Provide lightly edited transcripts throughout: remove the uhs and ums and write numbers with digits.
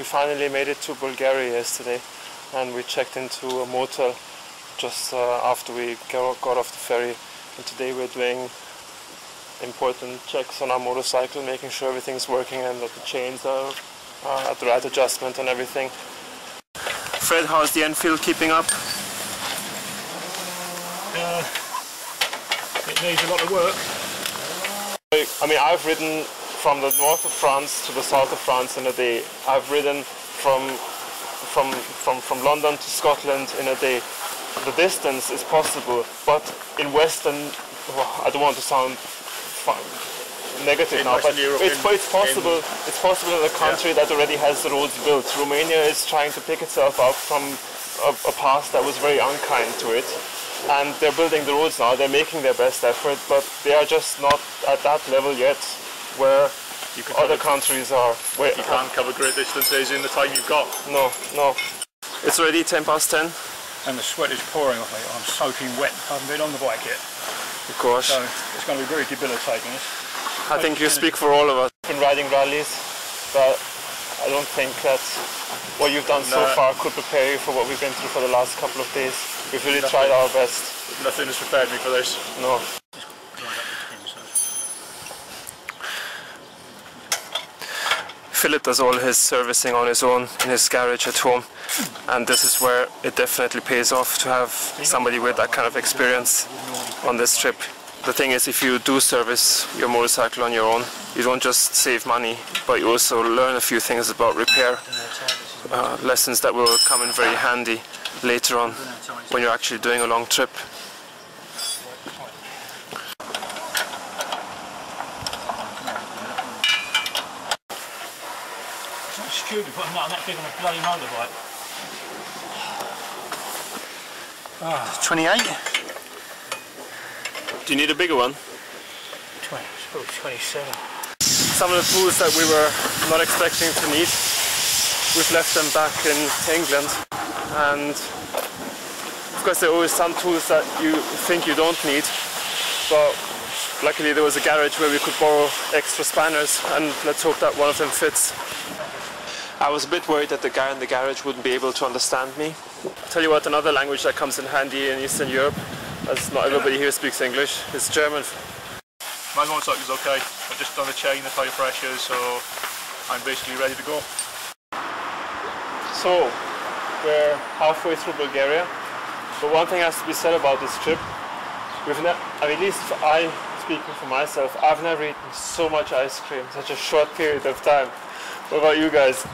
We finally made it to Bulgaria yesterday, and we checked into a motel just after we got off the ferry. And today we're doing important checks on our motorcycle, making sure everything's working and that the chains are at the right adjustment and everything. Fred, how's the Enfield keeping up? It needs a lot of work. I mean, I've ridden from the north of France to the south of France in a day. I've ridden from London to Scotland in a day. The distance is possible, but in Western, I don't want to sound negative now, but it's possible. It's possible in a country that already has the roads built. Romania is trying to pick itself up from a past that was very unkind to it, and they're building the roads now. They're making their best effort, but they are just not at that level yet where other countries are. You can't cover great distances in the time you've got. No. It's already 10:10. And the sweat is pouring off me. I'm soaking wet. I haven't been on the bike yet. Of course. So it's going to be very debilitating. I think you speak for all of us in riding rallies, but I don't think that what you've done so far could prepare you for what we've been through for the last couple of days. We've really tried our best. Nothing has prepared me for this. No. Philip does all his servicing on his own in his garage at home, and this is where it definitely pays off to have somebody with that kind of experience on this trip. The thing is, if you do service your motorcycle on your own, you don't just save money, but you also learn a few things about repair, lessons that will come in very handy later on when you're actually doing a long trip. Stupid putting that on that big on a bloody motorbike. 28? Do you need a bigger one? 27. Some of the tools that we were not expecting to need, we've left them back in England, and of course there are always some tools that you think you don't need, but luckily there was a garage where we could borrow extra spanners, and let's hope that one of them fits. I was a bit worried that the guy in the garage wouldn't be able to understand me. I'll tell you what, another language that comes in handy in Eastern Europe, as not everybody here speaks English, is German. My motorcycle's okay. I've just done the chain, the tyre pressure, so I'm basically ready to go. So, we're halfway through Bulgaria, but one thing has to be said about this trip. At least I, speaking for myself, I've never eaten so much ice cream in such a short period of time. What about you guys?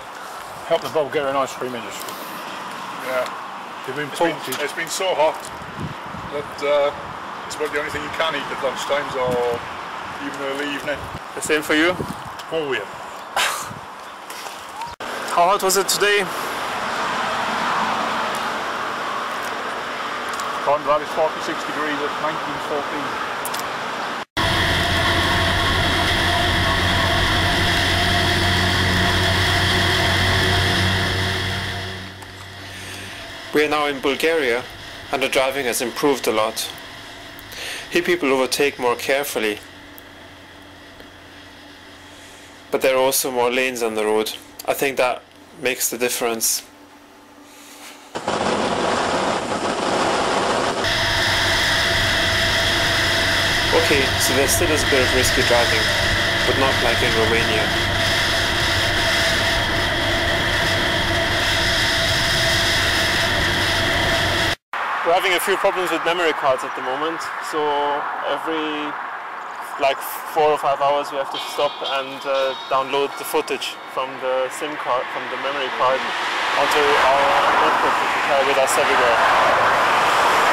Help the Bulgarian ice cream industry. Yeah, it's been so hot that it's about the only thing you can eat at lunchtimes or even early evening. The same for you? Oh yeah. How hot was it today? Can't drive, it's 46 degrees at 1914. We are now in Bulgaria, and the driving has improved a lot. Here people overtake more carefully, but there are also more lanes on the road. I think that makes the difference. Okay, so there still is a bit of risky driving, but not like in Romania. We're having a few problems with memory cards at the moment, so every like 4 or 5 hours we have to stop and download the footage from the SIM card, from the memory card, onto our notebook that we carry with us everywhere.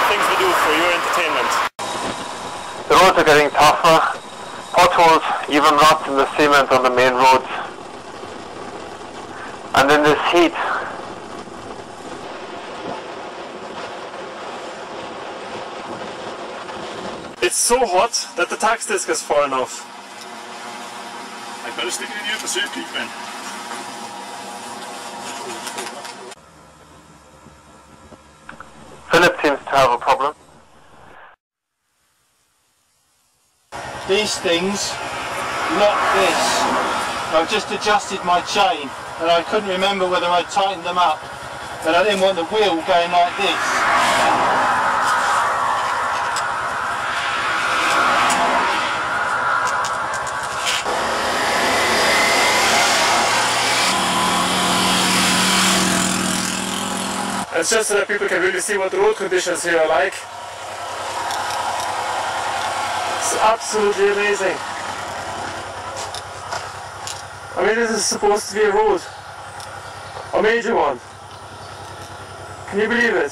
Things we do for your entertainment. The roads are getting tougher, potholes, even ruts in the cement on the main roads. And in this heat, it's so hot that the tax disc has fallen off. I better stick it in here for safety, Ben. Philip seems to have a problem. These things, not this. I've just adjusted my chain. and I couldn't remember whether I tightened them up, but I didn't want the wheel going like this. It's just so that people can really see what the road conditions here are like. It's absolutely amazing. I mean, this is supposed to be a road. A major one. Can you believe it?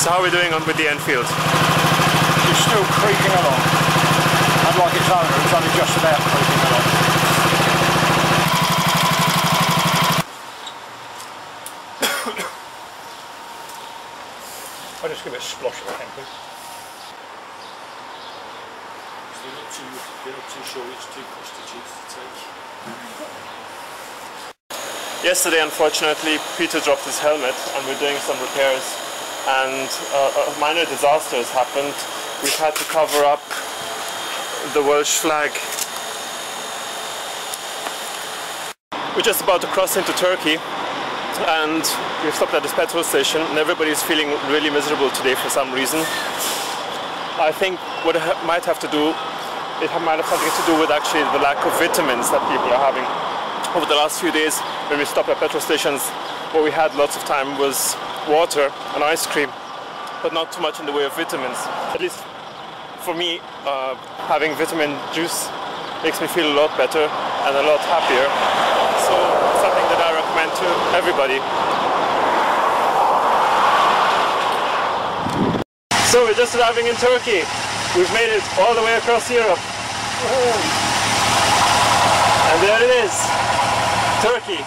So how are we doing on with the Enfield? It's still creaking along. Unlike its owner, it's only just about creaking along. I'll just give it a splosh of a hand, please. You're not too sure which two prostitutes to take. Yesterday, unfortunately, Peter dropped his helmet and we're doing some repairs. And a minor disaster has happened. We've had to cover up the Welsh flag. We're just about to cross into Turkey and we've stopped at this petrol station and everybody's feeling really miserable today for some reason. I think what it might have something to do with actually the lack of vitamins that people are having. Over the last few days when we stopped at petrol stations, what we had lots of time was water and ice cream, but not too much in the way of vitamins. At least for me, having vitamin juice makes me feel a lot better and a lot happier. So something that I recommend to everybody. So we're just arriving in Turkey. We've made it all the way across Europe. And there it is, Turkey.